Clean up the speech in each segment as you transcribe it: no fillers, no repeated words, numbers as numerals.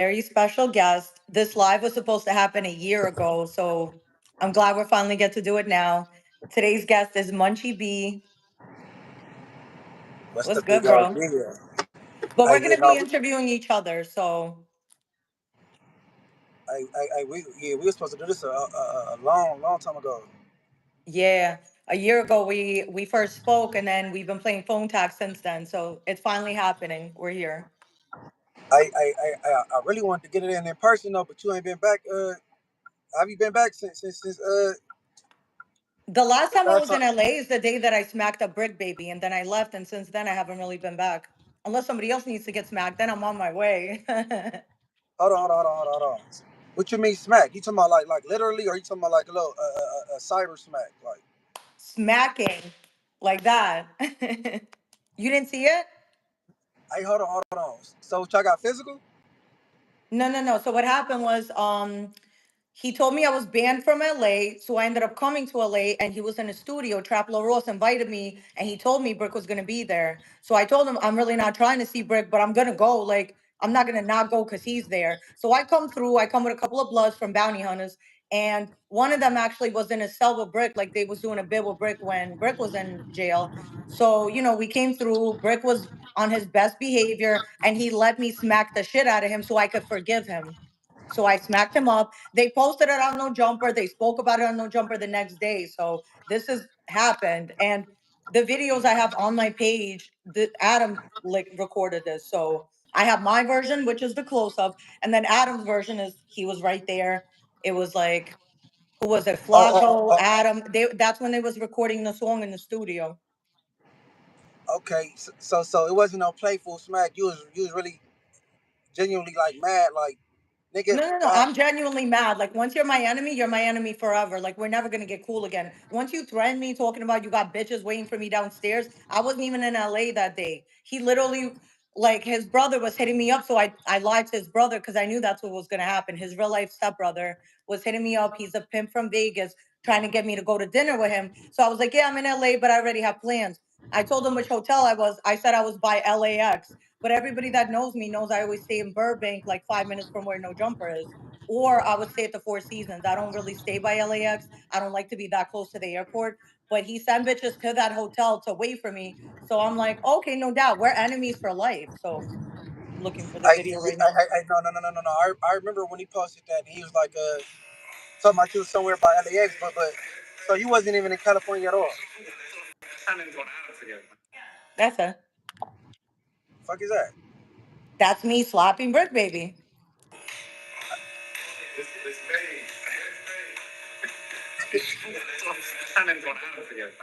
very special guest. This live was supposed to happen a year ago, so I'm glad we're finally get to do it now. Today's guest is Munchie B. What's What's the good, big bro? idea? But I we're you gonna know be interviewing each other, so we were supposed to do this a long time ago. yeah. A year ago we first spoke, and then we've been playing phone tag since then. So it's finally happening. We're here. I really wanted to get it in person though, but you ain't been back. Have you been back since The last the time I last was in time? LA is the day that I smacked a brick baby, and then I left, and since then I haven't really been back. Unless somebody else needs to get smacked, then I'm on my way. Hold on. What you mean smack? You talking about like literally, or you talking about like a little a cyber smack? Like, Smacking like that. You didn't see it? hey, hold on. So y'all got physical? No. So what happened was, he told me I was banned from LA, so I ended up coming to LA, and he was in a studio. Trap La Ross invited me, and he told me Brick was gonna be there. So I told him I'm really not trying to see Brick, but I'm gonna go. Like, I'm not gonna not go because he's there. So I come through. I come with a couple of bloods from Bounty Hunters, and one of them actually was in a cell with Brick, like they was doing a bit with Brick when Brick was in jail. So we came through. Brick was on his best behavior, and he let me smack the shit out of him so I could forgive him. So I smacked him up. They posted it on No Jumper. They spoke about it on No Jumper the next day. So this has happened. And the videos I have on my page, Adam like recorded this. So I have my version, which is the close up, and then Adam's version is he was right there. It was like, who was it? Oh, oh, Flaco, oh, Adam. That's when they was recording the song in the studio. okay. So it wasn't no playful smack. You was really genuinely like mad, like nigga. No. I'm genuinely mad. Like, once you're my enemy forever. Like, we're never gonna get cool again. Once you threaten me talking about you got bitches waiting for me downstairs, I wasn't even in LA that day. He literally, like, his brother was hitting me up, so I lied to his brother because I knew that's what was gonna happen. His real life stepbrother was hitting me up. He's a pimp from Vegas, trying to get me to go to dinner with him. So I was like, yeah, I'm in LA, but I already have plans. I told him which hotel I was. I said I was by LAX. But everybody that knows me knows I always stay in Burbank, like 5 minutes from where No Jumper is. Or I would stay at the Four Seasons. I don't really stay by LAX. I don't like to be that close to the airport. But he sent bitches to that hotel to wait for me. So I'm like, okay, no doubt. We're enemies for life. So looking for the video right now. No. I remember when he posted that, and he was like, talking about you was somewhere by LAX, but so you wasn't even in California at all. That's it. Fuck is that? That's me slapping Brick Baby.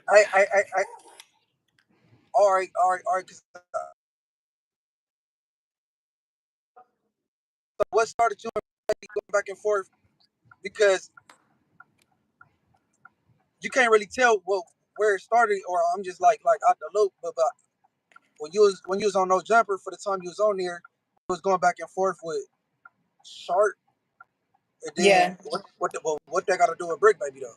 I all right. 'Cause, so what started you and going back and forth? Because you can't really tell where it started, or I'm just like out the loop. But when you was on No Jumper for the time you was on there, you was going back and forth with Shark, and then Yeah. what that got to do with Brick Baby though?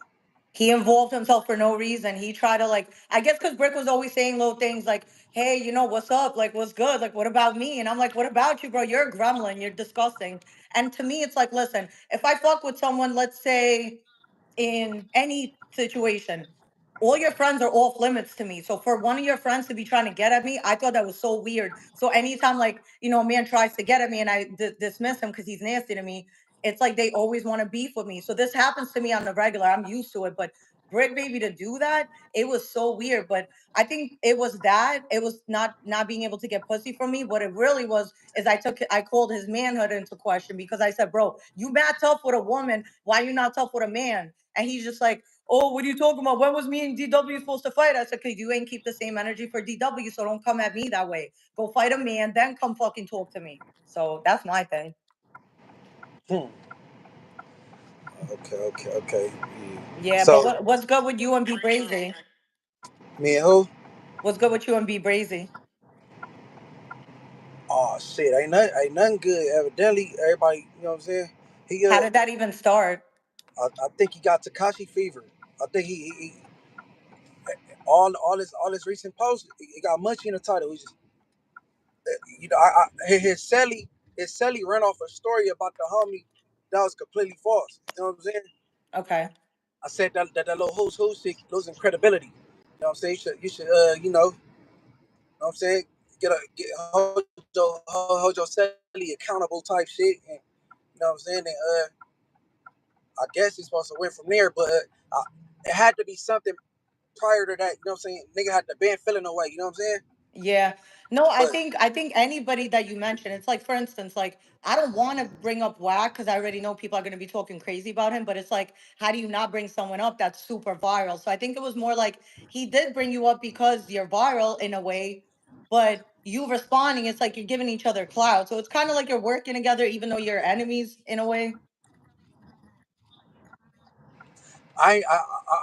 He involved himself for no reason. He tried to, like, I guess because Brick was always saying little things like, hey, what's up? Like, what's good? Like, what about me? And I'm like, what about you, bro? You're a gremlin. You're disgusting. And to me, it's like, listen, if I fuck with someone, let's say in any situation, all your friends are off limits to me. So for one of your friends to be trying to get at me, I thought that was so weird. So anytime, like, a man tries to get at me and I dismiss him because he's nasty to me, it's like they always want to beef with me. So this happens to me on the regular. I'm used to it. But Brick Baby to do that, it was so weird. But I think it was that. It was not being able to get pussy from me. What it really was is I called his manhood into question because I said, bro, you mad tough with a woman. Why you not tough with a man? And he's just like, oh, what are you talking about? When was me and DW supposed to fight? I said, because you ain't keep the same energy for DW, so don't come at me that way. Go fight a man, then come fucking talk to me. So that's my thing. Hmm. Okay. Yeah. Yeah, but So what's good with you and B Brazy? me and who? What's good with you and B Brazy? Oh shit, ain't nothing good. Evidently, everybody, you know what I'm saying? He How did that even start? I think he got Takashi fever. I think he all his recent posts, he got Munchie in the title. He's just, his celly his celly ran off a story about the homie that was completely false. You know what I'm saying? Okay. I said that little who's shit losing credibility. You know what I'm saying? You should know what I'm saying? Hold your celly accountable type shit, and you know what I'm saying? And I guess he's supposed to win from there, but it had to be something prior to that. You know what I'm saying? Nigga had to been feeling away. You know what I'm saying? Yeah. No, I But think I think anybody that you mention, it's like for instance, like I don't want to bring up Whack because I already know people are going to be talking crazy about him, but it's like how do you not bring someone up that's super viral? So I think it was more like he did bring you up because you're viral in a way, but you responding, it's like you're giving each other clout. So it's kind of like you're working together even though you're enemies in a way. I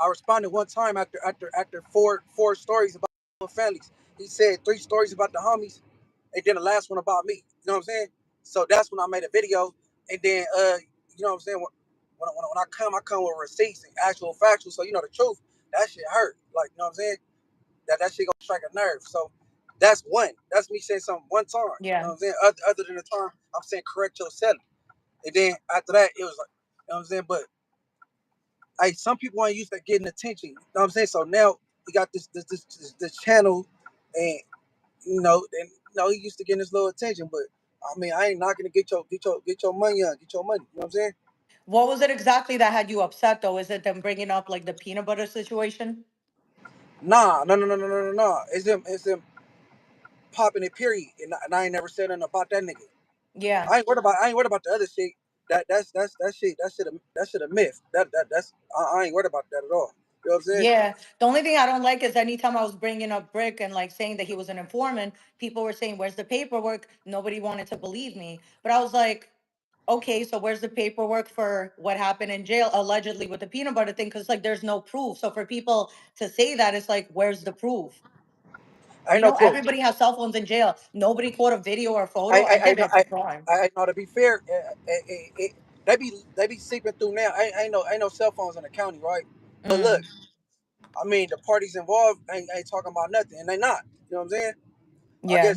responded one time after four stories about families. He said three stories about the homies, and then the last one about me. You know what I'm saying? So that's when I made a video, and then you know what I'm saying? When I come with receipts and actual factual. So you know the truth. That shit hurt. Like you know what I'm saying? That shit gonna strike a nerve. So that's one. That's me saying something one time. You know Yeah. what I'm saying? Other than the time I'm saying correct yourself. And then after that, it was like, you know what I'm saying? But hey, some people ain't used to getting attention. You know what I'm saying? So now we got this channel, and and he used to getting this little attention. But I mean, I ain't knocking to get your money on, get your money. You know what I'm saying? What was it exactly that had you upset though? Is it them bringing up like the peanut butter situation? Nah, no. It's them popping it. Period. And I ain't never said nothing about that nigga. Yeah. I ain't worried about the other shit. That shit a myth. That's I ain't worried about that at all. You know what I'm saying? Yeah. The only thing I don't like is anytime I was bringing up Brick and like saying that he was an informant, people were saying, "Where's the paperwork?" Nobody wanted to believe me. But I was like, okay, so where's the paperwork for what happened in jail allegedly with the peanut butter thing? Because like there's no proof. So for people to say that, it's like, where's the proof? I ain't You no know, proof. everybody has cell phones in jail. Nobody caught a video or I photo. I I I get know it's a crime. to be fair, they be seeping through now. Ain't no cell phones in the county, right? But look, Mm, I mean the parties involved ain't talking about nothing, and they not. You know what I'm saying? yeah.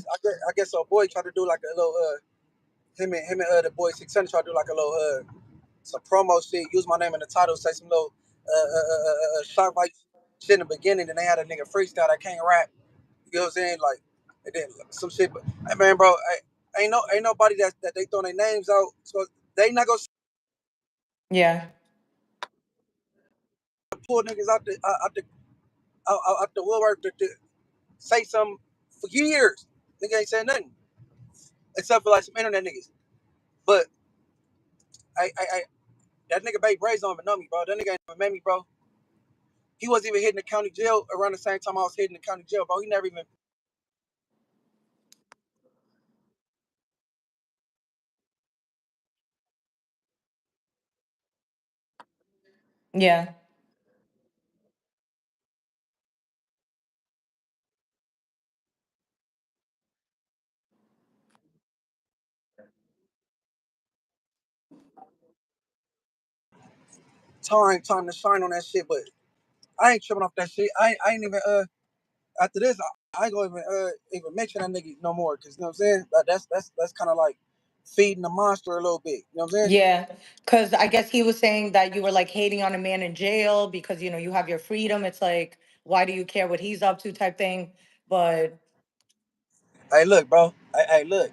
I guess a boy tried to do like a little him and the boy 600 tried to do like a little some promo shit. Use my name in the title, say some little shot like shit in the beginning. Then they had a nigga freestyle that can't rap. You know what I'm saying? Like, and then some shit. But hey, man, bro, ain't nobody that they throwing their names out. So they not gonna Yeah. pull niggas out the woodwork to say something for years. Nigga ain't saying nothing except for like some internet niggas. But I that nigga Bay Braves don't even know me, bro. That nigga ain't even met me, bro. He wasn't even hitting the county jail around the same time I was hitting the county jail, bro. He never even. Yeah. Time to shine on that shit, but I ain't tripping off that shit. I ain't even after this, I ain't gonna even mention that nigga no more. Cause you know what I'm saying? Like, that's kind of like feeding the monster a little bit. You know what I'm saying? Yeah, because I guess he was saying that you were like hating on a man in jail because you know you have your freedom. It's like, why do you care what he's up to type thing? But Hey, look, bro. Hey, look.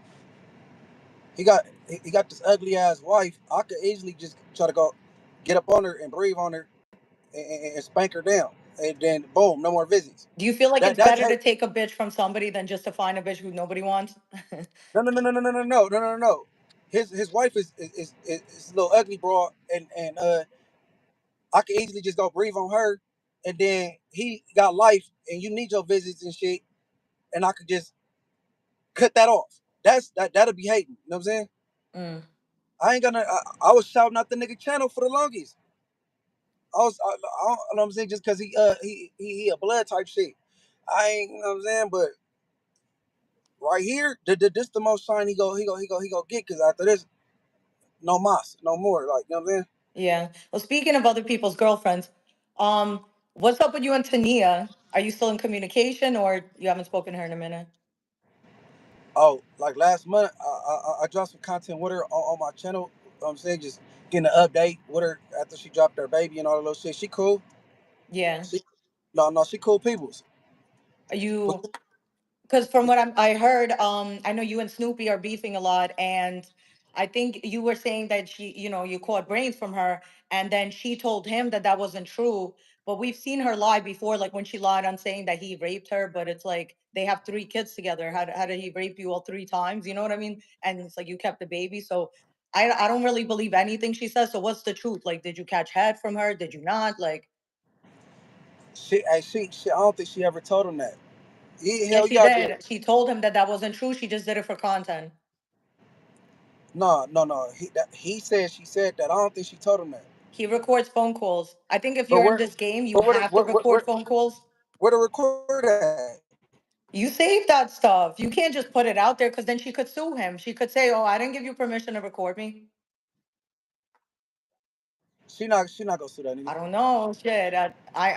He got this ugly ass wife. I could easily just try to go get up on her and breathe on her and spank her down, and then boom, no more visits. do you feel like it's That's better hey, to take a bitch from somebody than just to find a bitch who nobody wants? no. His wife is a little ugly, bro, and I could easily just go breathe on her, and then he got life, and you need your visits and shit, and I could just cut that off. That'll be hating. You know what I'm saying? Mm, I ain't gonna. I was shouting out the nigga channel for the longest. I don't know what I'm saying, just because he a blood type shit. I ain't, you know what I'm saying, but right here, this the most shine he go get, because after this, no mas, no more. Like, you know what I'm saying? yeah. Well, speaking of other people's girlfriends, what's up with you and Tania? Are you still in communication, or you haven't spoken to her in a minute? Oh, like last month, I dropped some content with her on my channel. I'm saying just getting an update with her after she dropped her baby and all that little shit. She cool. Yeah. She no, she cool peoples. Are But you? Because from what I heard, I know you and Snoopy are beefing a lot, and I think you were saying that she, you caught brains from her, and then she told him that that wasn't true. But we've seen her lie before, like when she lied on saying that he raped her. But it's like they have three kids together. How did he rape you all three times? You know what I mean? And it's like you kept the baby. So I don't really believe anything she says. So what's the truth? Like, did you catch head from her? Did you not? Like, she, I don't think she ever told him that. yes, Hell she yeah, I did. did. She told him that that wasn't true. She just did it for content. No. He said she said that. I don't think she told him that. He records phone calls. I think if But you're in where, this game, you but have to record phone calls. where the record at? You save that stuff. You can't just put it out there because then she could sue him. She could say, "Oh, I didn't give you permission to record me." She not gonna sue that nigga. I don't know. Shit.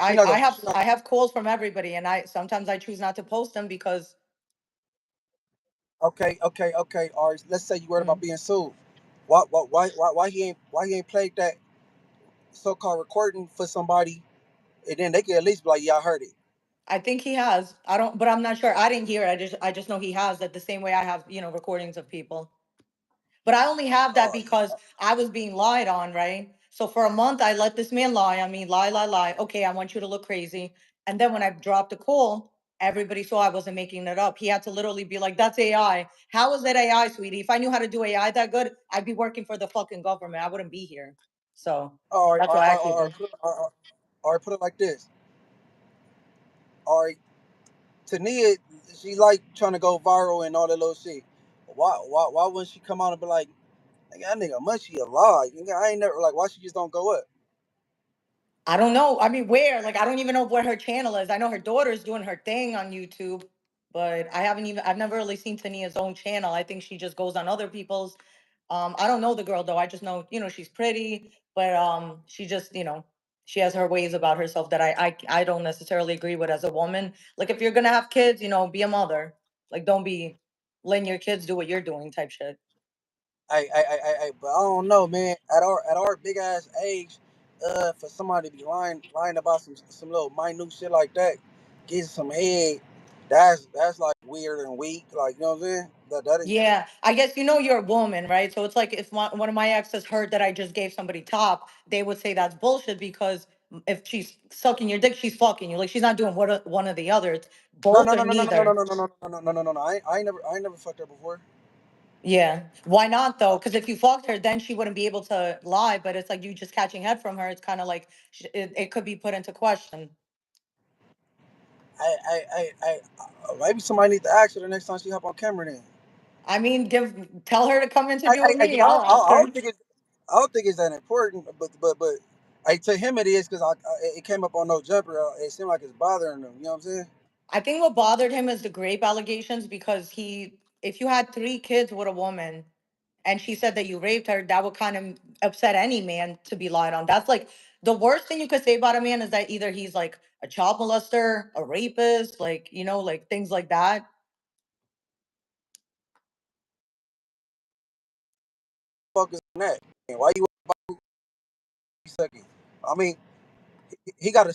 She not I gonna. have She not, I have calls from everybody, and I sometimes I choose not to post them because okay. All right. Let's say you worried about mm, being sued. Why he ain't played that so-called recording for somebody, and then they can at least be like, yeah, I heard it. I think he has. I don't, but I'm not sure. I didn't hear it. I just know he has that the same way I have recordings of people. But I only have that Oh, because I was being lied on, right? So for a month, I let this man lie on me, lie. Okay, I want you to look crazy. And then when I dropped the call, everybody saw I wasn't making it up. He had to literally be like, "That's AI." How is that AI, sweetie? If I knew how to do AI that good, I'd be working for the fucking government. I wouldn't be here. So all right, that's all what right, I all keep right, it. all right. Put it like this. All right, Tania, she like trying to go viral and all that little shit. Why wouldn't she come out and be like, nigga, that nigga Munchie a lie? Nigga, I ain't never like. Why she just don't go up? I don't know. I mean, where? Like, I don't even know what her channel is. I know her daughter's doing her thing on YouTube, but I've never really seen Tania's own channel. I think she just goes on other people's. I don't know the girl though. I just know, she's pretty, but she just, she has her ways about herself that I don't necessarily agree with as a woman. Like, if you're gonna have kids, be a mother. Like, don't be letting your kids do what you're doing type shit. But I don't know, man. At our big ass age, for somebody to be lying about some little minute shit like that, getting some head, that's like weird and weak. Like you know what I'm saying? That is. Yeah, I guess you're a woman, right? So it's like if one of my exes heard that I just gave somebody top, they would say that's bullshit because if she's sucking your dick, she's fucking you. Like she's not doing one or the other. It's No both no or no no no no no neither. no no no no no no no no. I ain't never fucked her before. Yeah. Why not though? Because if you fucked her, then she wouldn't be able to lie. But it's like you just catching head from her. It's kind of like it could be put into question. Maybe somebody needs to ask her the next time she hop on camera. Then I mean, tell her to come interview with me. I'll ask I her. don't think I don't think it's that important. But to him it is because it came up on no jumper. It seemed like it's bothering him. You know what I'm saying? I think what bothered him is the grape allegations because if you had three kids with a woman and she said that you raped her, that would kind of upset any man to be lied on. That's like the worst thing you could say about a man is that either he's like a child molester, a rapist, like, like things like that. Focus on that. Why you sucking? I mean, he got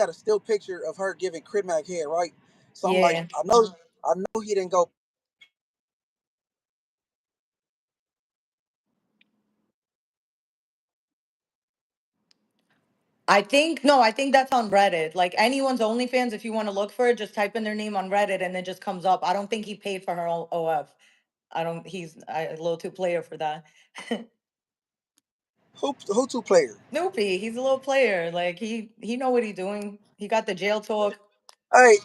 a still picture of her giving Crip Mac head, right? So I'm like, Yeah. I know he didn't go. I think that's on Reddit. Like anyone's OnlyFans, if you want to look for it, just type in their name on Reddit and it just comes up. I don't think he paid for her OF. I don't, he's a little too player for that. Who two player? Snoopy, he's a little player. Like he know what he's doing. He got the jail talk. Hey!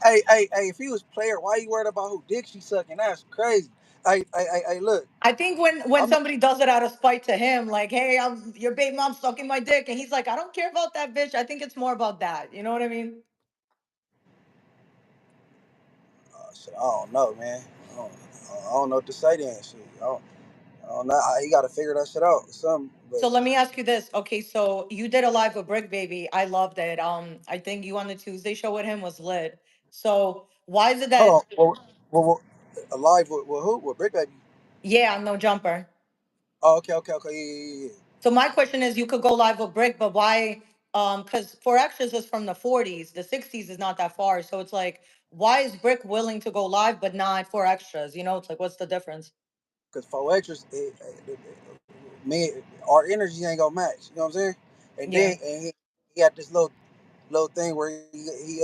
If he was player, why you worried about who dick she sucking? That's crazy. Look, I think when I'm somebody does it out of spite to him, like, "Hey, your baby mom sucking my dick," and he's like, "I don't care about that bitch." I think it's more about that. You know what I mean? shit, I don't know, man. I don't know what to say then. Shit, I don't know. He got to figure that shit out. Or something, but So let me ask you this. Okay, so you did a live with Brick Baby. I loved it. I think you on the Tuesday show with him was lit. So why is it hold that on. What? Alive with who? With Brick Baby. Yeah, I'm no jumper. Oh, okay. Yeah. So my question is, you could go live with Brick, but why? Because Four Extras is from the 40s, the 60s is not that far. So it's like, why is Brick willing to go live but not Four Extras? You know, it's like, what's the difference? Because for extras, me, our energy ain't gonna match. You know what I'm saying? And Yeah, then he had this little thing where he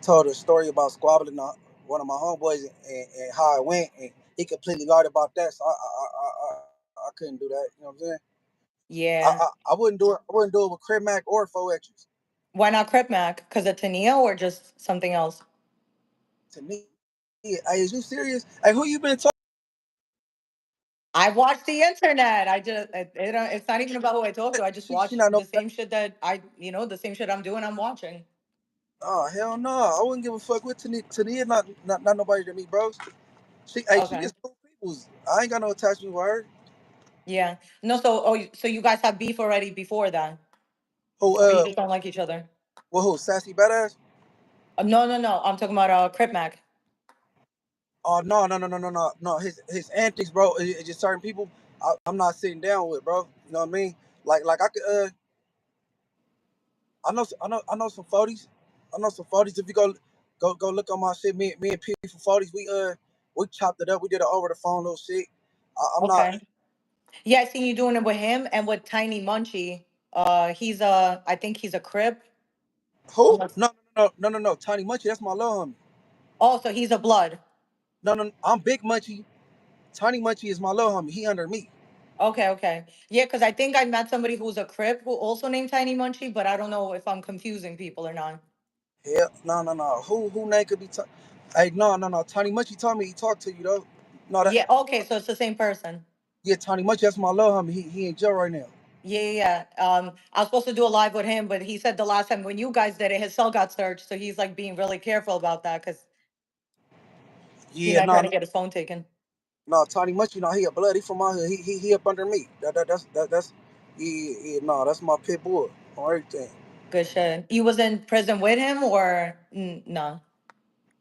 told a story about squabbling one of my homeboys and how it went, and he completely lied about that. So I couldn't do that. You know what I'm saying? yeah. I wouldn't do it. I wouldn't do it with Crib Mac or Faux Extras. Why not Crip Mac? Because of Tania or just something else? To me, hey, is you serious? Hey, who you been talking? I watch the internet. I just it's not even about who I talk to. I just She watch not no. the same shit that the same shit I'm doing. I'm watching. Oh hell no! I wouldn't give a fuck with Tania. Tania not nobody to me, bro. She Okay. just cool people's. I ain't got no attachment with her. Yeah. No. So so you guys have beef already before that, Who or you just don't like each other? who sassy badass? No, no, no. I'm talking about Crip Mac. Oh no. His antics, bro. It's just certain people I'm not sitting down with, bro. You know what I mean? Like I could I know some 40s. I know some 40s. If you go look on my shit, me and P from 40s, we chopped it up. We did it over the phone, little shit. I'm not Okay. Yeah, I seen you doing it with him and with Tiny Munchie. He's I think he's a Crip. who? Unless, No. Tiny Munchie, that's my little homie. oh, so he's a blood. No, I'm Big Munchie. Tiny Munchie is my little homie. He under me. Okay, okay. Yeah, because I think I met somebody who's a Crip who also named Tiny Munchie, but I don't know if I'm confusing people or not. Yeah, no. Who name could be? Hey, no. Tiny Munchie told me he talked to you though. No, that Yeah, okay, so it's the same person. yeah, Tiny Munchie. That's my little homie. He in jail right now. Yeah, yeah. I was supposed to do a live with him, but he said the last time when you guys did it, his cell got searched, so he's like being really careful about that because he's Yeah, not trying to no. get his phone taken. No, Tony Munchie, he a blood. He from my hood. He up under me. That's no, that's my pit bull on everything. Good shit. You was in prison with him or no?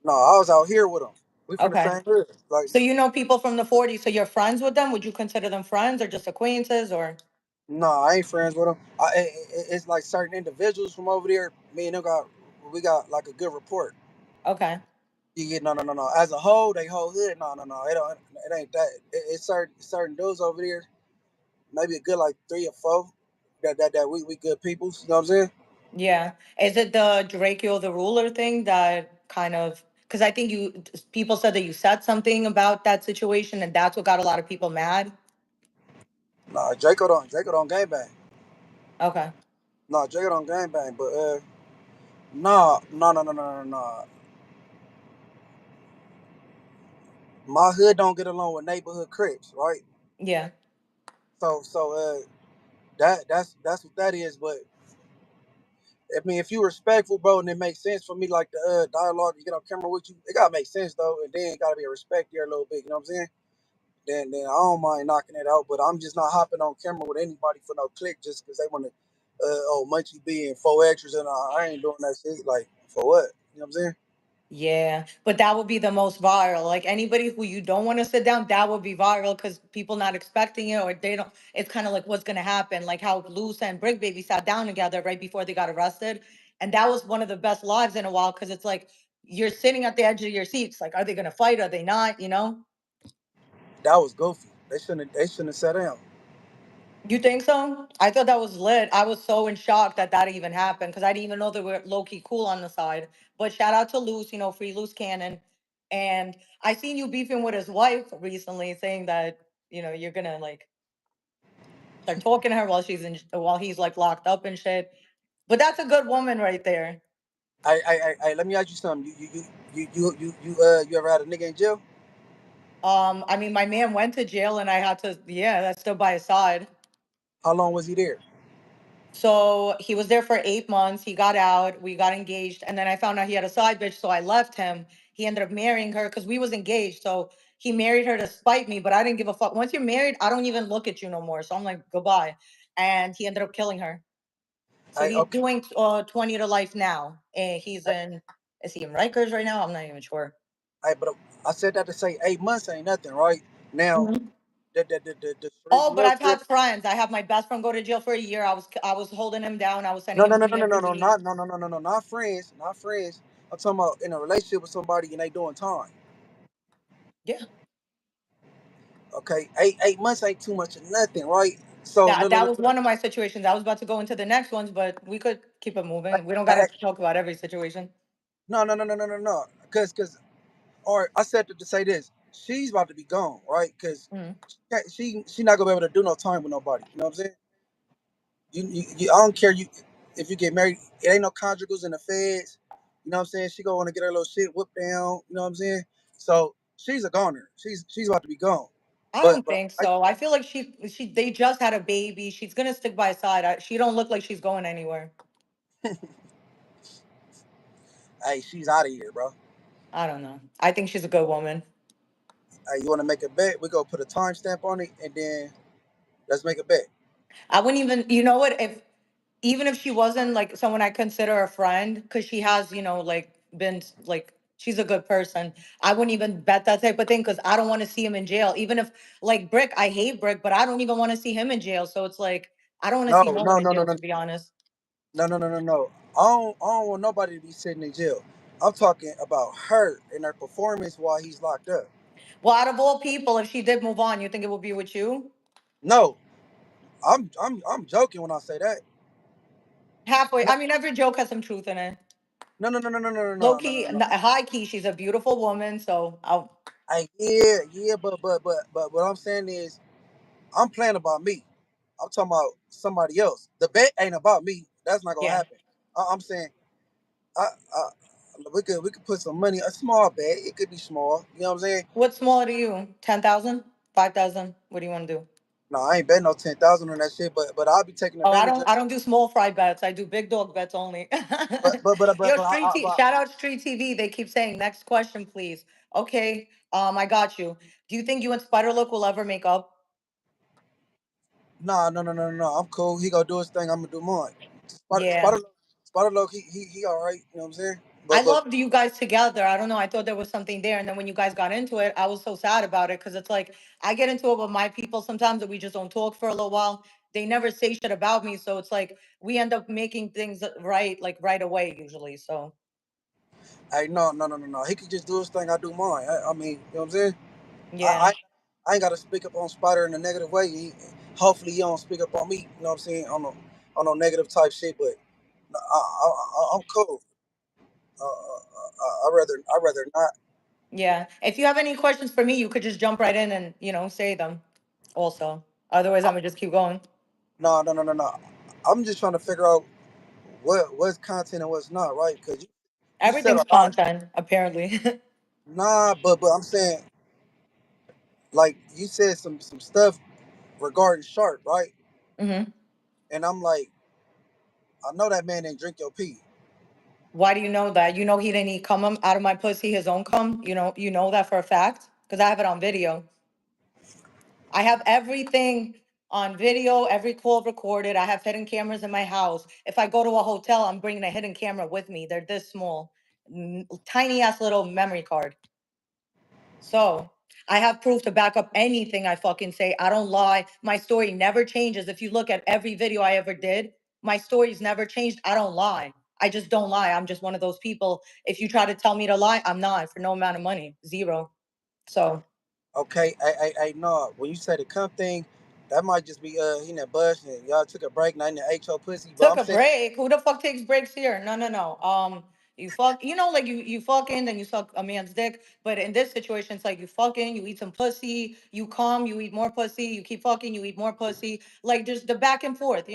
No, I was out here with him. We from the Okay. same hood. Like, So you know people from the 40s, so you're friends with them? Would you consider them friends or just acquaintances or? no, I ain't friends with him. It's like certain individuals from over there. Me and them we got like a good rapport. Okay. Yeah, no. As a whole, they whole hood. No. It ain't that. It's certain dudes over there. Maybe a good like three or four. That we good people. You know what I'm saying? Yeah. Is it the Draco the ruler thing that kind of because I think people said that you said something about that situation and that's what got a lot of people mad. Nah, Draco don't game bang. Okay. No, Jigga don't gangbang, but no. My hood don't get along with neighborhood crips, right? Yeah. So that's what that is. But I mean, if you respectful, bro, and it makes sense for me, like the dialogue to get on camera with you, it gotta make sense though, and then it gotta be a respect there a little bit. You know what I'm saying? Then I don't mind knocking it out, but I'm just not hopping on camera with anybody for no click just because they want to. Munchie B and four extras, and I ain't doing that shit. Like for what? You know what I'm saying? Yeah, but that would be the most viral. Like anybody who you don't want to sit down, that would be viral because people not expecting it or they don't. It's kind of like what's gonna happen, like how Luce and Brick Baby sat down together right before they got arrested, and that was one of the best lives in a while because it's like you're sitting at the edge of your seats. Like, are they gonna fight? Are they not? You know? That was goofy. They shouldn't have sat down. You think so? I thought that was lit. I was so in shock that that even happened because I didn't even know they were low key cool on the side. But shout out to Luce, free Luce Cannon. And I seen you beefing with his wife recently, saying that you're gonna like start talking to her while he's like locked up and shit. But that's a good woman right there. Let me ask you something. You ever had a nigga in jail? I mean, my man went to jail, and I had to, yeah, that's still by his side. How long was he there? So he was there for 8 months. He got out. We got engaged, and then I found out he had a side bitch. So I left him. He ended up marrying her because we was engaged. So he married her to spite me, but I didn't give a fuck. Once you're married, I don't even look at you no more. So I'm like, goodbye. And he ended up killing her. So I he's okay. doing 20 to life now. And he's in. Is he in Rikers right now? I'm not even sure. but I said that to say 8 months ain't nothing, right? Now, Mhm. the streets Oh, but love I've you. had friends. I have my best friend go to jail for a year. I was holding him down. I was sending No, him no, no, money no, no, every no, no, week. not no, no, no, no, no, not friends, not friends. I'm talking about in a relationship with somebody and they doing time. Yeah. Okay, 8 months ain't too much of nothing, right? So That look, that look, was look, one of my situations. I was about to go into the next ones, but we could keep it moving. We don't I, gotta talk about every situation. no, no, no, no, no, no, no, because, or I said to say this, she's about to be gone, right? Because Mm. she not gonna be able to do no time with nobody. You know what I'm saying? I don't care if you get married. It ain't no conjugals in the feds. You know what I'm saying? She gonna want to get her little shit whooped down. You know what I'm saying? So she's a goner. She's about to be gone. I But don't think I, so. I feel like she they just had a baby. She's gonna stick by his side. She don't look like she's going anywhere. hey, she's out of here, bro. I don't know. I think she's a good woman. Hey, you want to make a bet? We go put a timestamp on it, and then let's make a bet. I wouldn't even, you know what, if even if she wasn't like someone I consider a friend, because she has, like been like she's a good person. I wouldn't even bet that type of thing because I don't want to see him in jail. Even if like Brick, I hate Brick, but I don't even want to see him in jail. So it's like I don't want to No, see no one no, in no, no, jail, no, to be honest. no, no, no, no, no. I don't want nobody to be sitting in jail. I'm talking about her and her performance while he's locked up. Well, out of all people, if she did move on, you think it would be with you? No, I'm joking when I say that. Halfway. I mean, every joke has some truth in it. No, no, no, no, no, no, Low no, no, no, key, no. high key, she's a beautiful woman. So I'll, Yeah, but what I'm saying is I'm playing about me. I'm talking about somebody else. The bet ain't about me. That's not gonna yeah. happen. I'm saying I we could put some money, a small bet. It could be small. You know what I'm saying? What's smaller to you? 10,000? 5,000? What do you want to do? No, I ain't betting no 10,000 on that shit. But I'll be taking Oh, I advantage don't of. I don't do small fry bets. I do big dog bets only. But Yo, shout out Street TV. They keep saying next question, please. Okay, I got you. Do you think you and Spider Look will ever make up? nah, no, no, no, no, no. I'm cool. He gonna do his thing. I'm gonna do mine. Yeah. Spider Loc, he all right. You know what I'm saying? I But loved you guys together. I don't know. I thought there was something there. And then when you guys got into it, I was so sad about it because it's like I get into it with my people sometimes that we just don't talk for a little while. They never say shit about me. So it's like we end up making things right, like right away usually. So hey, no, no, no, no, no. He could just do his thing. I do mine. I mean, you know what I'm saying? I, yeah. I I ain't got to speak up on Spider in a negative way. Hopefully, he don't speak up on me. You know what I'm saying? On no negative type shit. But I'm cool. I rather not. Yeah. If you have any questions for me, you could just jump right in and, say them also. Otherwise, I'm gonna just keep going. No, no, no, no, no. I'm just trying to figure out what's content and what's not, right? Because you said Everything's a lot. content, apparently. Nah, but I'm saying like you said some stuff regarding Sharp, right? hmm And I'm like, I know that man didn't drink your pee. Why do you know that? You know he didn't eat cum out of my pussy, his own cum. You know that for a fact because I have it on video. I have everything on video, every call recorded. I have hidden cameras in my house. If I go to a hotel, I'm bringing a hidden camera with me. They're this small, tiny ass little memory card. So I have proof to back up anything I fucking say. I don't lie. My story never changes. If you look at every video I ever did, my story's never changed. I don't lie. I just don't lie. I'm just one of those people. If you try to tell me to lie, I'm not for no amount of money. Zero. So Okay, I no. When you say the cum thing, that might just be he in that bush and y'all took a break and I didn't ate your pussy. But took I'm a saying, break. Who the fuck takes breaks here? No, no, no. You fuck, like you fucking, then you suck a man's dick. But in this situation, it's like you fucking, you eat some pussy, you come, you eat more pussy, you keep fucking, you eat more pussy. Like just the back and forth.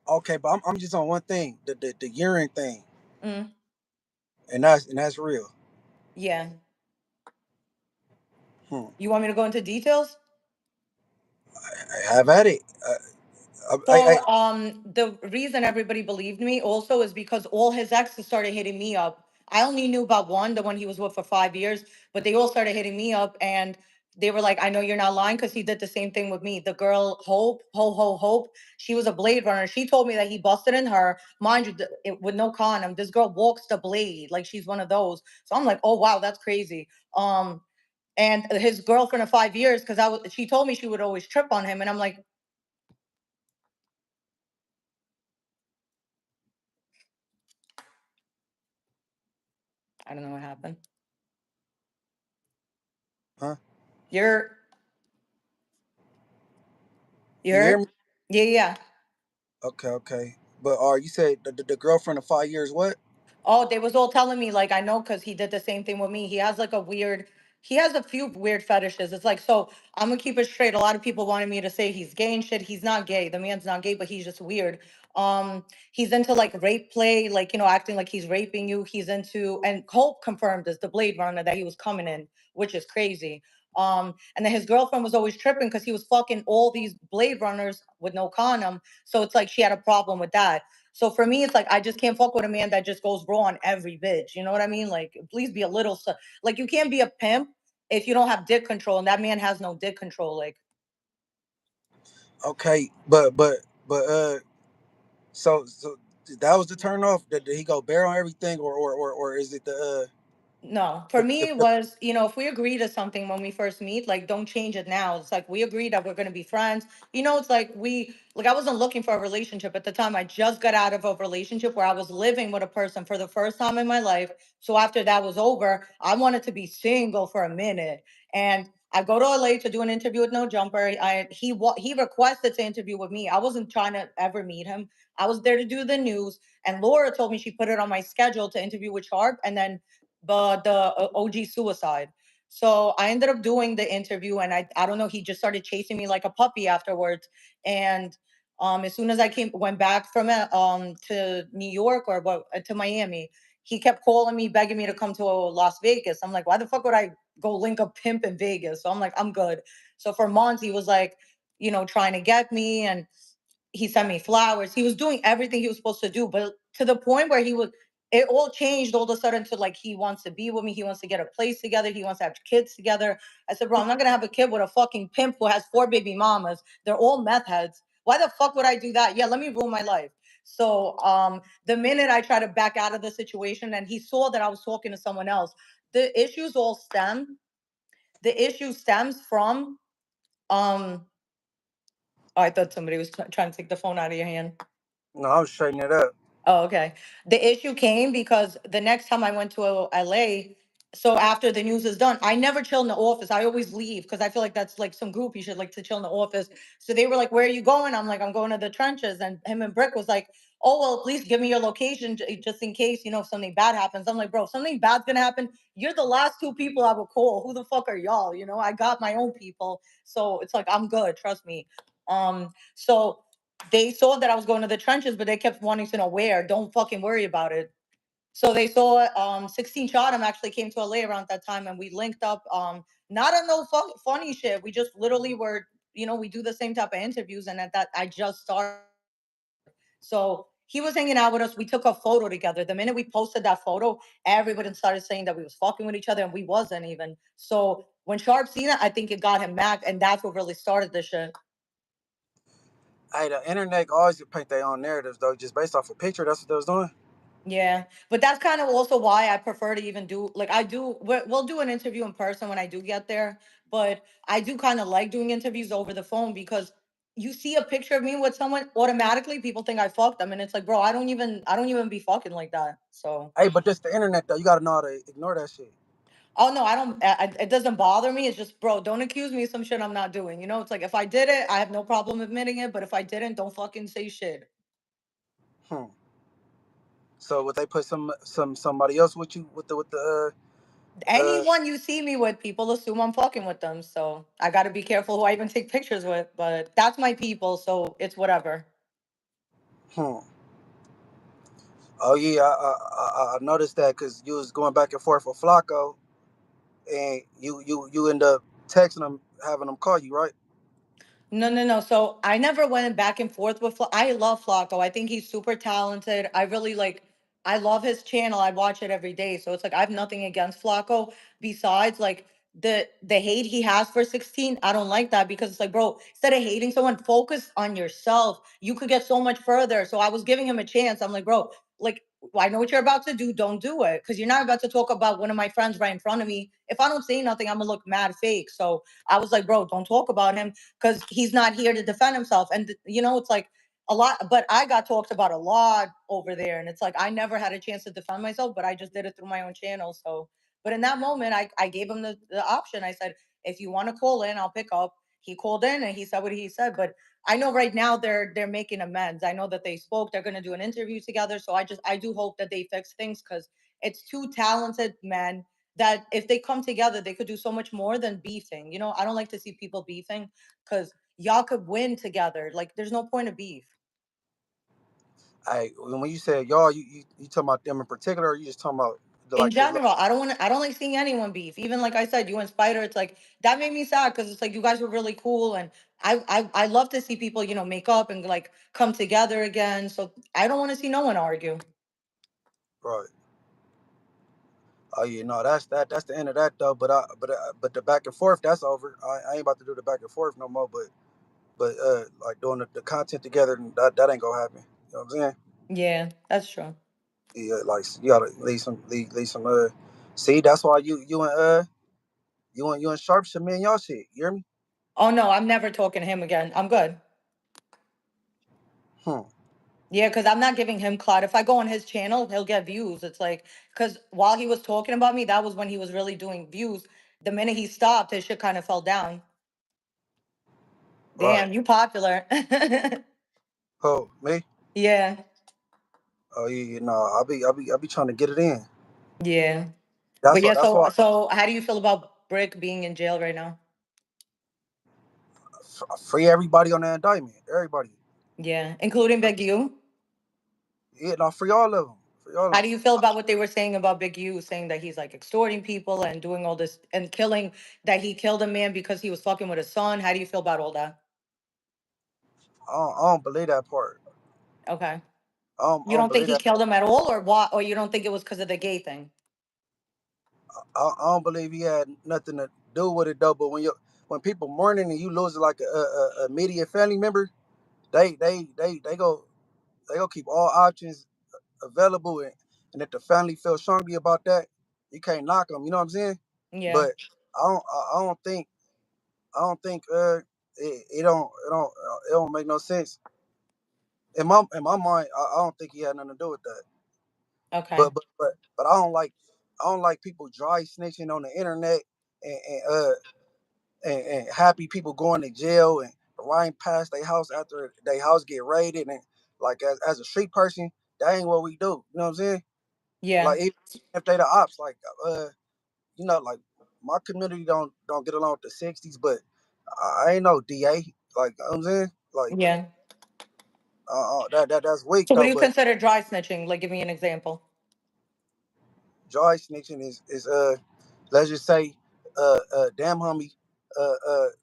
okay, but I'm just on one thing, the urine thing, Mm, and that's real. yeah. Hmm. You want me to go into details? I have at it. So, the reason everybody believed me also is because all his exes started hitting me up. I only knew about one, the one he was with for 5 years, but they all started hitting me up, and they were like, I know you're not lying because he did the same thing with me. The girl, Hope, Hope, she was a blade runner. She told me that he busted in her, mind you, with no condom. This girl walks the blade like she's one of those. So I'm like, oh, wow, that's crazy. And his girlfriend of 5 years, because she told me she would always trip on him. And I'm like, I don't know what happened. Huh? You're, you You hear heard? me? Yeah, yeah. Okay, okay. But you said the girlfriend of 5 years, what? Oh, they was all telling me like I know because he did the same thing with me. He has like a weird, he has a few weird fetishes. It's like so. I'm gonna keep it straight. A lot of people wanted me to say he's gay and shit. He's not gay. The man's not gay, but he's just weird. He's into like rape play, like acting like he's raping you. He's into and Hope confirmed this, the Blade Runner that he was coming in, which is crazy. And then his girlfriend was always tripping because he was fucking all these Blade Runners with no condom. So it's like she had a problem with that. So for me, it's like I just can't fuck with a man that just goes raw on every bitch. You know what I mean? Like, please be a little like you can't be a pimp if you don't have dick control, and that man has no dick control. Like, Okay, but so that was the turn off. Did he go bare on everything, or is it no, for me the it was, if we agree to something when we first meet, like don't change it now. It's like we agree that we're gonna be friends. It's like I wasn't looking for a relationship at the time. I just got out of a relationship where I was living with a person for the first time in my life. So after that was over, I wanted to be single for a minute. And I go to LA to do an interview with No Jumper. He requested to interview with me. I wasn't trying to ever meet him. I was there to do the news. And Laura told me she put it on my schedule to interview with Sharp. And then the OG suicide. So I ended up doing the interview, and I don't know, he just started chasing me like a puppy afterwards. And as soon as I went back from it to New York or what to Miami, he kept calling me, begging me to come to Las Vegas. I'm like, why the fuck would I go link a pimp in Vegas? So I'm like, I'm good. So for months he was like, trying to get me, and he sent me flowers. He was doing everything he was supposed to do, but to the point where it all changed all of a sudden to like he wants to be with me. He wants to get a place together. He wants to have kids together. I said, bro, I'm not gonna have a kid with a fucking pimp who has 4 baby mamas. They're all meth heads. Why the fuck would I do that? Yeah, let me ruin my life. So the minute I tried to back out of the situation and he saw that I was talking to someone else, the issues all stem. The issue stems from oh, I thought somebody was trying to take the phone out of your hand. no? I was straightening it up. Oh, okay. The issue came because the next time I went to LA, so after the news is done, I never chill in the office. I always leave because I feel like that's like some group you should like to chill in the office. So they were like, "Where are you going?" I'm like, "I'm going to the trenches." And him and Brick was like, "Oh well, please give me your location just in case if something bad happens." I'm like, "Bro, if something bad's gonna happen, you're the last two people I would call. Who the fuck are y'all? I got my own people, so it's like I'm good. Trust me." So they saw that I was going to the trenches, but they kept wanting to know where. Don't fucking worry about it. So they saw 16 Chatham actually came to LA around that time, and we linked up. Not on no funny shit. We just literally were, we do the same type of interviews, and at that I just started. So he was hanging out with us. We took a photo together. The minute we posted that photo, everybody started saying that we was fucking with each other, and we wasn't even. So when Sharp seen it, I think it got him mad, and that's what really started this shit. Hey, the internet always paint their own narratives though, just based off a picture. That's what they was doing. Yeah, but that's kind of also why I prefer to even do like I do. We'll do an interview in person when I do get there, but I do kind of like doing interviews over the phone because you see a picture of me with someone, automatically people think I fucked them, and it's like, bro, I don't even be fucking like that. So, Hey, but this the internet though. You gotta know how to ignore that shit. oh no, I don't. It doesn't bother me. It's just, bro, don't accuse me of some shit I'm not doing. It's like if I did it, I have no problem admitting it, but if I didn't, don't fucking say shit. Hmm. So would they put somebody else with you with the Anyone you see me with, people assume I'm fucking with them. So I got to be careful who I even take pictures with. But that's my people, so it's whatever. hmm. Oh yeah, I noticed that because you was going back and forth with Flacco, and you end up texting him, having him call you, right? No, no, no. So I never went back and forth with. I love Flacco. I think he's super talented. I really like. I love his channel. I watch it every day. So it's like I have nothing against Flacco. Besides, like the hate he has for 16, I don't like that, because it's like, bro, instead of hating someone, focus on yourself. You could get so much further. So I was giving him a chance. I'm like, bro, like, I know what you're about to do. Don't do it, because you're not about to talk about one of my friends right in front of me. If I don't say nothing, I'm gonna look mad fake. So I was like, bro, don't talk about him, because he's not here to defend himself. And it's like a lot, but I got talked about a lot over there, and it's like I never had a chance to defend myself, but I just did it through my own channel. So, but in that moment, I gave him the option. I said, if you want to call in, I'll pick up. He called in and he said what he said. But I know right now they're making amends. I know that they spoke. They're gonna do an interview together. So I do hope that they fix things, because it's two talented men that if they come together, they could do so much more than beefing. I don't like to see people beefing, because y'all could win together. Like, there's no point of beef. When you said y'all, you talking about them in particular, or you just talking about In like the general, I don't like seeing anyone beef. Even like I said, you and Spider, it's like that made me sad, because it's like you guys were really cool, and I love to see people, make up and like come together again. So I don't want to see no one argue. right? Oh yeah, no, that's the end of that though. But the back and forth, that's over. I ain't about to do the back and forth no more. But like doing the content together, that ain't gonna happen. You know what I'm saying? Yeah, that's true. Yeah, like you gotta leave some. See, that's why you and Sharp should man y'all shit. You hear me? Oh no, I'm never talking to him again. I'm good. Hmm. Yeah, because I'm not giving him clout. If I go on his channel, he'll get views. It's like, because while he was talking about me, that was when he was really doing views. The minute he stopped, his shit kind of fell down. Right. Damn, you popular. Oh, me? Yeah, Oh yeah, no. I'll be trying to get it in. yeah. But That's why. yeah, That's so why. so how do you feel about Brick being in jail right now? Free everybody on the indictment. Everybody. Yeah, including Big U. Yeah, no, free all of them. Free all of How them. do you feel about what they were saying about Big U, saying that he's like extorting people and doing all this and killing, that he killed a man because he was fucking with his son? How do you feel about all that? I don't believe that part. Okay. I You don't don't think believe he that. killed him at all, or what? Or you don't think it was because of the gay thing? I don't believe he had nothing to do with it though. But when people mourning and you lose like a immediate family member, they go keep all options available, and if the family feels strongly about that, you can't knock them. You know what I'm saying? Yeah, But I don't think it don't make no sense in my mind. I don't think he had nothing to do with that. okay. But I don't like people dry snitching on the internet and and happy people going to jail and riding past their house after their house get raided, and like as a street person, that ain't what we do. You know what I'm saying? Yeah, Like even if they the ops, like like my community don't get along with the '60s, but I ain't no DA. Like you know what I'm saying, like yeah. that's weak So what though. do you But consider dry snitching? Like, give me an example. dry snitching is let's just say damn homie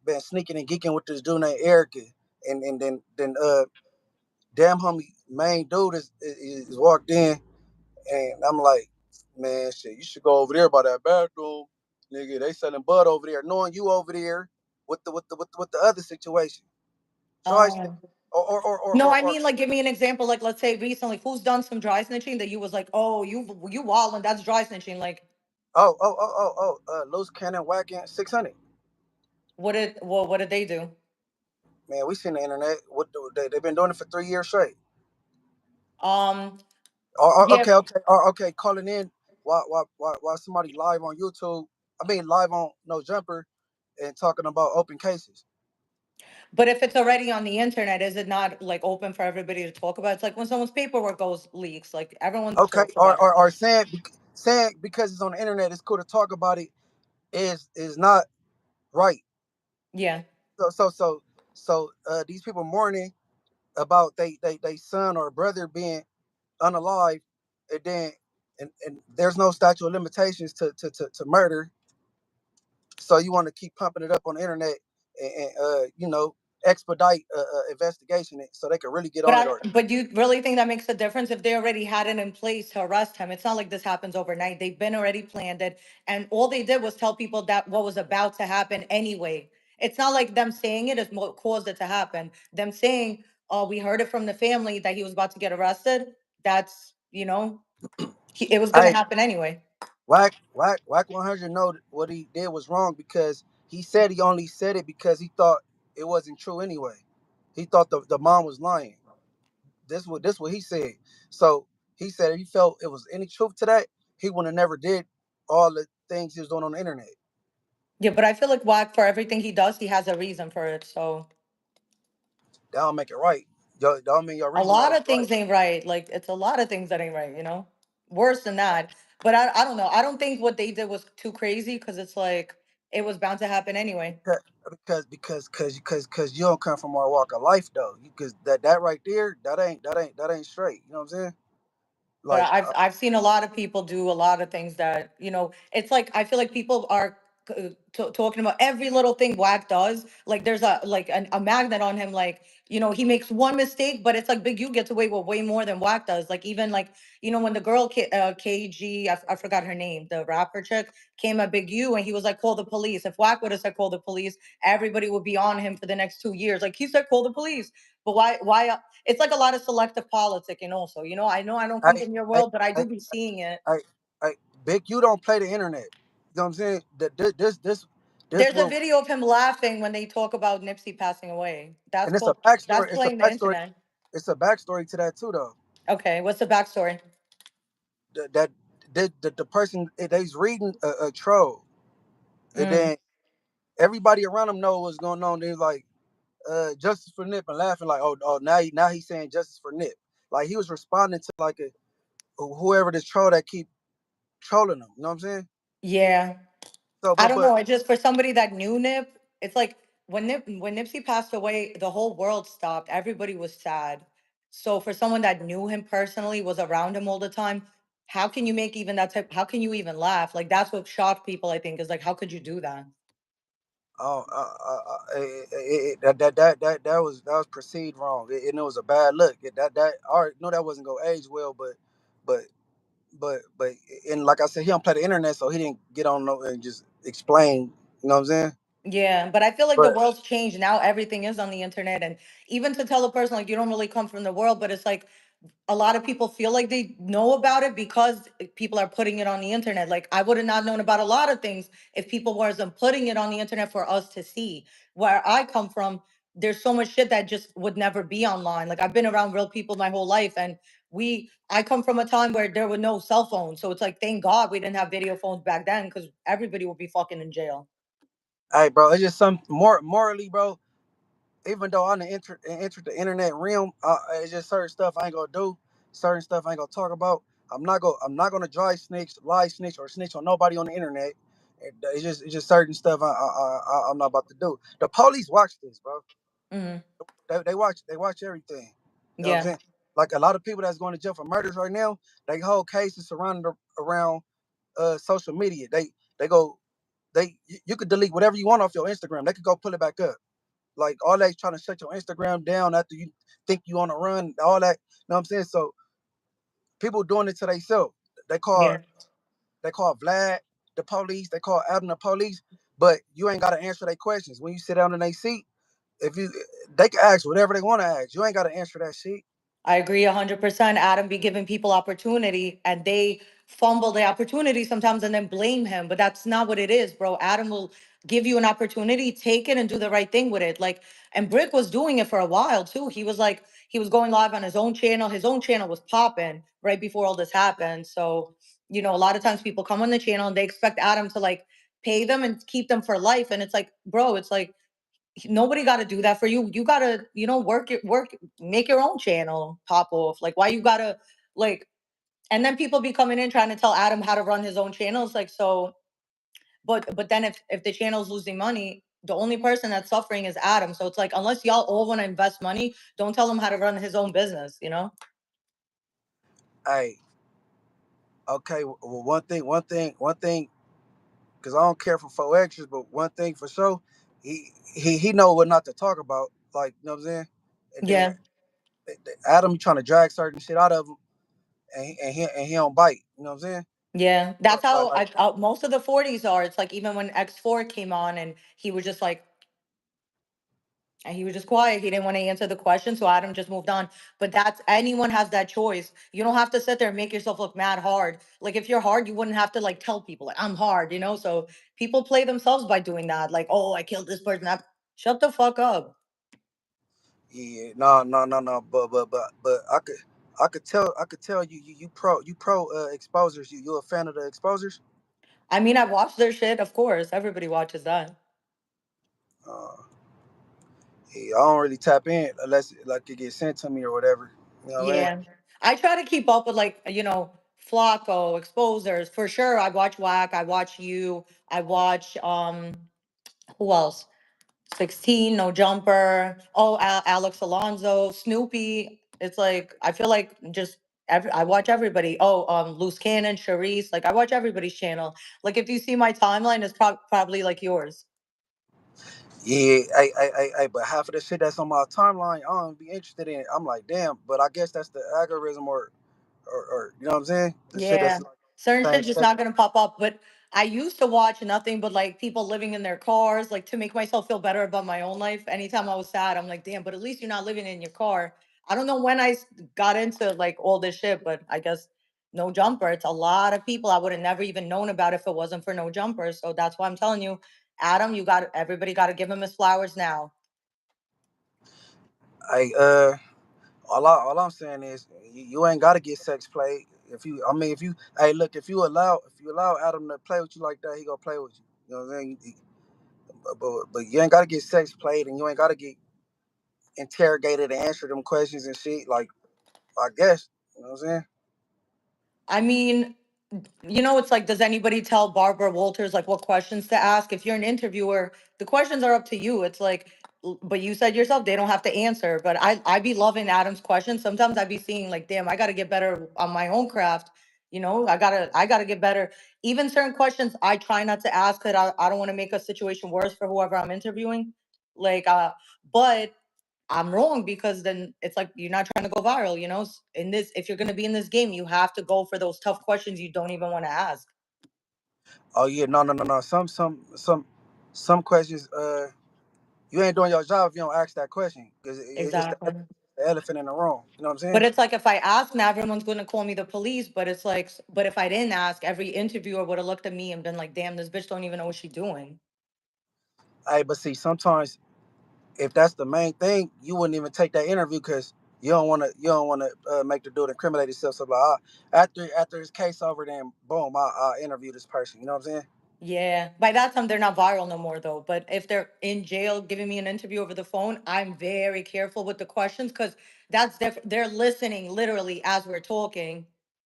been sneaking and geeking with this dude named Erica, and then damn homie main dude is walked in, and I'm like, man, shit, you should go over there by that bathroom, nigga. They selling bud over there, knowing you over there with the other situation. Dry snitch Oh. No, I or mean, like, give me an example. Like, let's say recently, who's done some dry snitching that you was like, oh, you wildin', that's dry snitching. Like, loose cannon whacking 600. what did they do? Man, we seen the internet. They've been doing it for 3 years straight. Um, Okay, yeah, okay. Calling in while somebody live on YouTube. I mean, live on No Jumper, and talking about open cases. but if it's already on the internet, is it not like open for everybody to talk about? It's like when someone's paperwork goes leaks, like everyone Okay, talks about it. or saying because it's on the internet, it's cool to talk about it. Is not right. Yeah, So these people mourning about they son or brother being unalive, and then and there's no statute of limitations to murder. So you want to keep pumping it up on the internet, and expedite investigation it so they can really get But on it. Or but do you really think that makes a difference if they already had it in place to arrest him? It's not like this happens overnight. They've been already planned it, and all they did was tell people that what was about to happen anyway. It's not like them saying it is what caused it to happen. Them saying, "Oh, we heard it from the family that he was about to get arrested." That's it was going to I happen anyway. Whack 100 know what he did was wrong because he said he only said it because he thought it wasn't true anyway. He thought the mom was lying. This what he said. So he said if he felt it was any truth to that, he would have never did all the things he was doing on the internet. Yeah, but I feel like Wack, for everything he does, he has a reason for it. So That don't make it right. Yo, that don't mean your a reason lot always of right. things ain't right. Like it's a lot of things that ain't right. Worse than that. But I don't know. I don't think what they did was too crazy because it's like it was bound to happen anyway. Because you don't come from our walk of life though. Because that right there, that ain't straight. You know what I'm saying? But Like I've seen a lot of people do a lot of things that it's like I feel like people are talking about every little thing Wack does. Like there's a magnet on him. Like he makes one mistake, but it's like Big U gets away with way more than Wack does. Like even like when the girl KG, I forgot her name, the rapper chick came at Big U and he was like call the police. If Wack would have said call the police, everybody would be on him for the next 2 years. Like he said call the police. But why it's like a lot of selective politicking also. I know I don't I come from your I world, but I I do be seeing it. I, I Big, you don't play the internet. You know what I'm saying? That this There's a will, video of him laughing when they talk about Nipsey passing away. That's and it's a called backstory. that's It's a playing the backstory. internet. It's a backstory to that too, though. Okay, what's the backstory? The person they's reading a troll, and Mm, then everybody around him know what's going on. They're like, justice for Nip, and laughing like, oh, now he's saying justice for Nip. Like he was responding to like whoever this troll that keep trolling him. You know what I'm saying? yeah. So, I but don't but know. It's just for somebody that knew Nip, it's like when Nipsey passed away, the whole world stopped. Everybody was sad. So for someone that knew him personally, was around him all the time, how can you make even that type? How can you even laugh? Like that's what shocked people. I think is like, how could you do that? oh, that was perceived wrong, and it was a bad look. That I already know that wasn't gonna age well, but but and like I said, he don't play the internet, so he didn't get on and just explain. You know what I'm saying? Yeah, but I feel like the But world's changed now. Everything is on the internet, and even to tell a person like you don't really come from the world, but it's like a lot of people feel like they know about it because people are putting it on the internet. Like I would have not known about a lot of things if people wasn't putting it on the internet for us to see. Where I come from, there's so much shit that just would never be online. Like I've been around real people my whole life, and I come from a time where there were no cell phones, so it's like thank God we didn't have video phones back then because everybody would be fucking in jail. hey, bro, it's just some more morally, bro. Even though I'm entered the internet realm, it's just certain stuff I ain't gonna do, certain stuff I ain't gonna talk about. I'm not gonna dry snitch, lie snitch, or snitch on nobody on the internet. It's just certain stuff I'm not about to do. The police watch this, bro. Hmm. They watch everything. You know what I'm Yeah. saying? Like a lot of people that's going to jail for murders right now, they whole case is surrounded around social media. They go you could delete whatever you want off your Instagram. They could go pull it back up. Like all that trying to shut your Instagram down after you think you on a run, all that. You know what I'm saying? So people doing it to themselves. They call Yeah. they call Vlad the police. They call Adam the police. But you ain't gotta answer their questions when you sit down in their seat. If you They can ask whatever they want to ask. You ain't gotta answer that shit. I agree 100%. Adam be giving people opportunity and they fumble the opportunity sometimes and then blame him. But that's not what it is, bro. Adam will give you an opportunity, take it and do the right thing with it. Like, and Brick was doing it for a while too. He was like, he was going live on his own channel. His own channel was popping right before all this happened. So, a lot of times people come on the channel and they expect Adam to like pay them and keep them for life. And it's like, bro, it's like, nobody got to do that for you. You got to, work, make your own channel pop off. Like, why you got to, like, and then people be coming in trying to tell Adam how to run his own channels. Like, so, but then if the channel's losing money, the only person that's suffering is Adam. So it's like, unless y'all all want to invest money, don't tell him how to run his own business. Hey, okay. Well, one thing, because I don't care for four extras, but one thing for sure, he know what not to talk about. like you know what I'm saying. And then Yeah. Adam, you trying to drag certain shit out of him, and he don't bite. You know what I'm saying? Yeah, that's how Like most of the 40s are. It's like even when X4 came on and he was just like, and he was just quiet. He didn't want to answer the question, so Adam just moved on. But that's anyone has that choice. You don't have to sit there and make yourself look mad hard. Like if you're hard, you wouldn't have to like tell people like I'm hard, you know? So people play themselves by doing that. Like, oh, I killed this person. Shut the fuck up. yeah, no, no, no, no. But I could tell you pro exposers. You a fan of the exposers? I mean, I watched their shit, of course. Everybody watches that. Uh, yeah, I don't really tap in unless like it gets sent to me or whatever. You know what I mean? Yeah. I try to keep up with like, Flacco, exposers. For sure. I watch Whack, I watch you, I watch who else? 16, No Jumper. Oh, Alex Alonso, Snoopy. It's like I feel like just I watch everybody. Oh, Loose Cannon, Charisse. Like I watch everybody's channel. Like if you see my timeline, it's probably like yours. Yeah, but half of the shit that's on my timeline, I don't be interested in. I'm like, damn, but I guess that's the algorithm or you know what I'm saying? The shit Yeah. that's like Certain same shit's just spec. not gonna pop up. But I used to watch nothing but like people living in their cars, like to make myself feel better about my own life. Anytime I was sad, I'm like, damn, but at least you're not living in your car. I don't know when got into like all this shit, but I guess No Jumper. It's a lot of people I would have never even known about if it wasn't for No Jumper. So that's why I'm telling you, Adam, everybody gotta give him his flowers now. I all I'm saying is you ain't gotta get sex played. If you I mean if you hey look if you allow Adam to play with you like that, he gonna play with you. You know what I'm saying? But you ain't gotta get sex played and you ain't gotta get interrogated and answer them questions and shit. Like I guess. You know what I'm saying? I mean, it's like, does anybody tell Barbara Walters like what questions to ask? If you're an interviewer, the questions are up to you. It's like, but you said yourself they don't have to answer. But I be loving Adam's questions. Sometimes I be seeing like, damn, I gotta get better on my own craft. I gotta get better. Even certain questions I try not to ask because I don't want to make a situation worse for whoever I'm interviewing. Like but I'm wrong because then it's like you're not trying to go viral, In this, if you're gonna be in this game, you have to go for those tough questions you don't even want to ask. Oh yeah, no, no, no, no. Some questions. You ain't doing your job if you don't ask that question because it's Exactly. the elephant in the room. You know what I'm But saying? it's like if I ask now, everyone's gonna call me the police. But it's like, but if I didn't ask, every interviewer would have looked at me and been like, "Damn, this bitch don't even know what she's doing." Hey, but see, sometimes if that's the main thing, you wouldn't even take that interview because you don't want to make the dude incriminate himself. So like, after his case over, then boom, I interview this person. You know what I'm saying? Yeah. By that time, they're not viral no more, though. But if they're in jail giving me an interview over the phone, I'm very careful with the questions because that's they're listening literally as we're talking.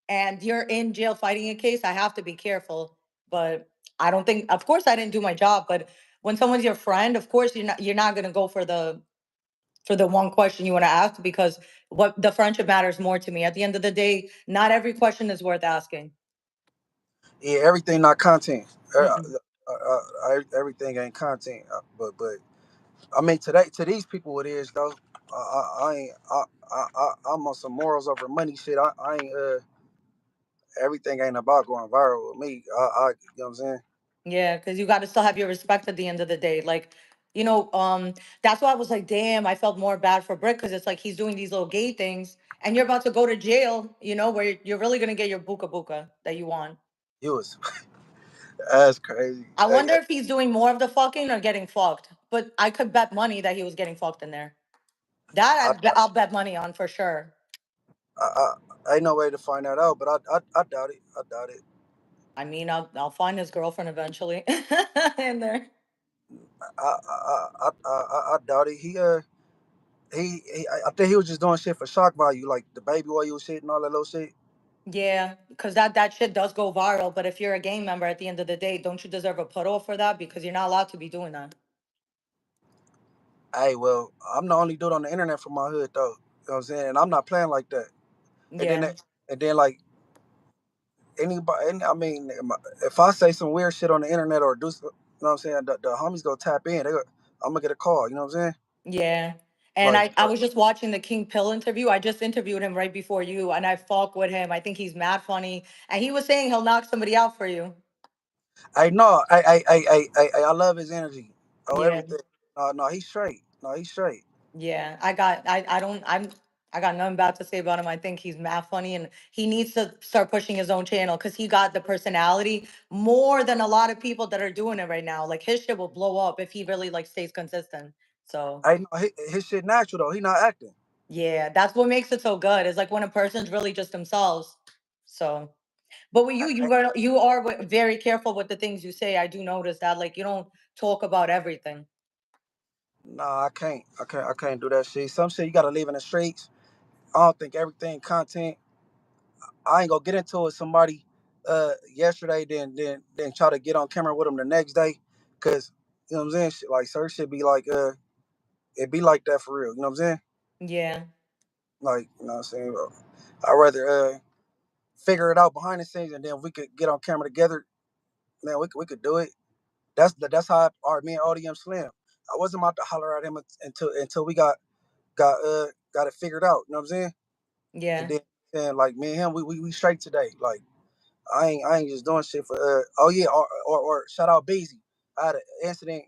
And you're in jail fighting a case. I have to be careful. But I don't think, of course, I didn't do my job. But when someone's your friend, of course, you're not gonna go for the one question you want to ask because what the friendship matters more to me. At the end of the day, not every question is worth asking. Yeah, everything not content. Mm-mm. Everything ain't content. But I mean, today to these people it is though. I ain't. I'm on some morals over money shit. I ain't. Everything ain't about going viral with me. You know what I'm saying? Yeah, because you got to still have your respect at the end of the day. Like, that's why I was like, damn, I felt more bad for Brick because it's like he's doing these little gay things and you're about to go to jail, where you're really going to get your buka buka that you want. It was that's crazy. I wonder if he's doing more of the fucking or getting fucked. But I could bet money that he was getting fucked in there. I, I'll bet money on for sure. ain't no way to find that out, but I doubt it. I doubt it. I mean, I'll find his girlfriend eventually in there. I doubt it. I think he was just doing shit for shock value, like the baby oil shit and all that little shit. Yeah, because that shit does go viral. But if you're a gang member, at the end of the day, don't you deserve a put off for that? Because you're not allowed to be doing that. Hey, well, I'm the only dude on the internet from my hood though. You know what I'm saying? And I'm not playing like that. And then Yeah, and then like I mean, if I say some weird shit on the internet or do, you know what I'm saying? The homies go tap in. I'm gonna get a call. You know what I'm saying? yeah. And Like, I was just watching the King Pill interview. I just interviewed him right before you, and I fuck with him. I think he's mad funny, and he was saying he'll knock somebody out for you. I know, I love his energy. Oh, Yeah. everything. No, no, he's straight. No, he's straight. Yeah, I don't, I got nothing bad to say about him. I think he's mad funny, and he needs to start pushing his own channel because he got the personality more than a lot of people that are doing it right now. Like his shit will blow up if he really like stays consistent. So I know his shit natural though. He not acting. yeah, that's what makes it so good. It's like when a person's really just themselves. So, but with you, you are very careful with the things you say. I do notice that. Like you don't talk about everything. Nah, I can't do that shit. Some shit you gotta leave in the streets. I don't think everything content. I ain't gonna get into it with somebody yesterday, then try to get on camera with them the next day, cause you know what I'm saying. Shit, like certain shit be like it be like that for real. You know what I'm saying? Yeah, Like you know what I'm saying. I'd rather figure it out behind the scenes, and then if we could get on camera together. Man, we could do it. That's how me and ODM Slim. I wasn't about to holler at him until we got it figured out. You know what I'm saying? And yeah. then like me and him, we straight today. Like I ain't just doing shit for oh yeah or shout out Beezy. I had an incident.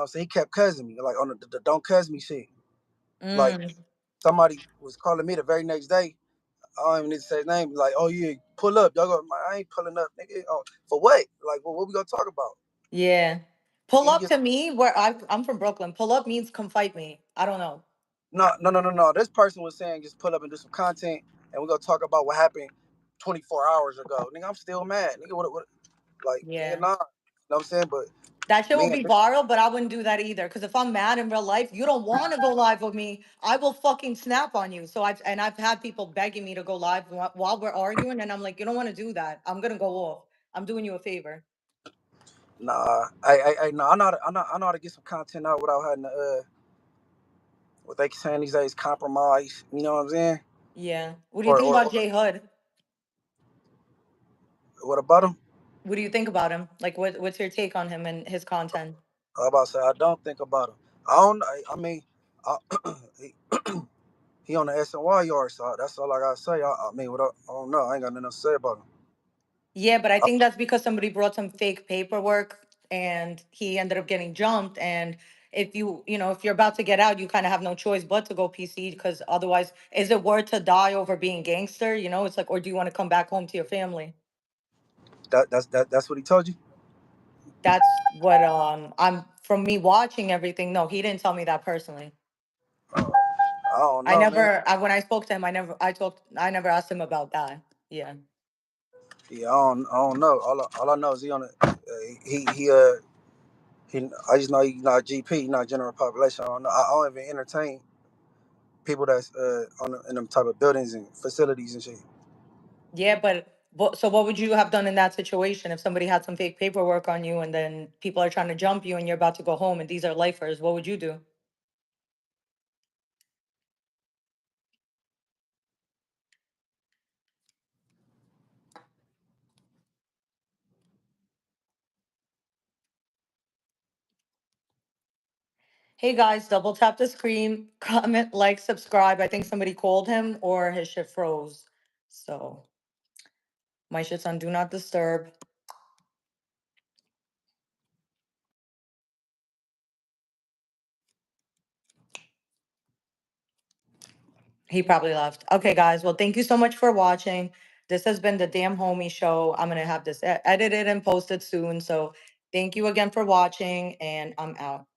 So he kept cussing me like on the don't cuss me shit. Like Mm, somebody was calling me the very next day. I don't even need to say his name. Like oh yeah, pull up. Y'all go. I ain't pulling up, nigga. Oh, for what? Like what we gonna talk about? yeah. Pull He up just to me where I'm from Brooklyn. Pull up means come fight me. I don't know. no. This person was saying just pull up and do some content, and we're gonna talk about what happened 24 hours ago. Nigga, I'm still mad. Nigga, what like nigga, Yeah. nah. You know what I'm saying? But That shit will me and be viral, but I wouldn't do that either. Because if I'm mad in real life, you don't want to go live with me. I will fucking snap on you. So I've had people begging me to go live while we're arguing, and I'm like, you don't want to do that. I'm gonna go off. I'm doing you a favor. nah, I no, I know how to get some content out without having to what they saying these days compromise. You know what I'm saying? Yeah. What do you Or think or, about or Jay Hood? what about him? What do you think about him? Like, what's your take on him and his content? I about to say I don't think about him. I don't. I mean, I, he, he on the SNY yard, so that's all I gotta say. I mean, I don't know. I ain't got nothing to say about him. Yeah, but I think that's because somebody brought some fake paperwork and he ended up getting jumped. And if if you're about to get out, you kind of have no choice but to go PC because otherwise, is it worth to die over being gangster? It's like, or do you want to come back home to your family? That's what he told you. That's what I'm from me watching everything. No, he didn't tell me that personally. I don't I know, man. never, when I spoke to him, I never asked him about that. Yeah. Yeah, I don't know. All I know is he on the he he. I just know he's not GP, not general population. I don't know. I don't even entertain people that's in them type of buildings and facilities and shit. Yeah, but so what would you have done in that situation if somebody had some fake paperwork on you and then people are trying to jump you and you're about to go home and these are lifers? What would you do? Hey guys, double tap the screen, comment, like, subscribe. I think somebody called him or his shit froze. So my shit's on do not disturb. He probably left. Okay, guys. Well, thank you so much for watching. This has been the Damn Homie Show. I'm going to have this edited and posted soon. So thank you again for watching, and I'm out.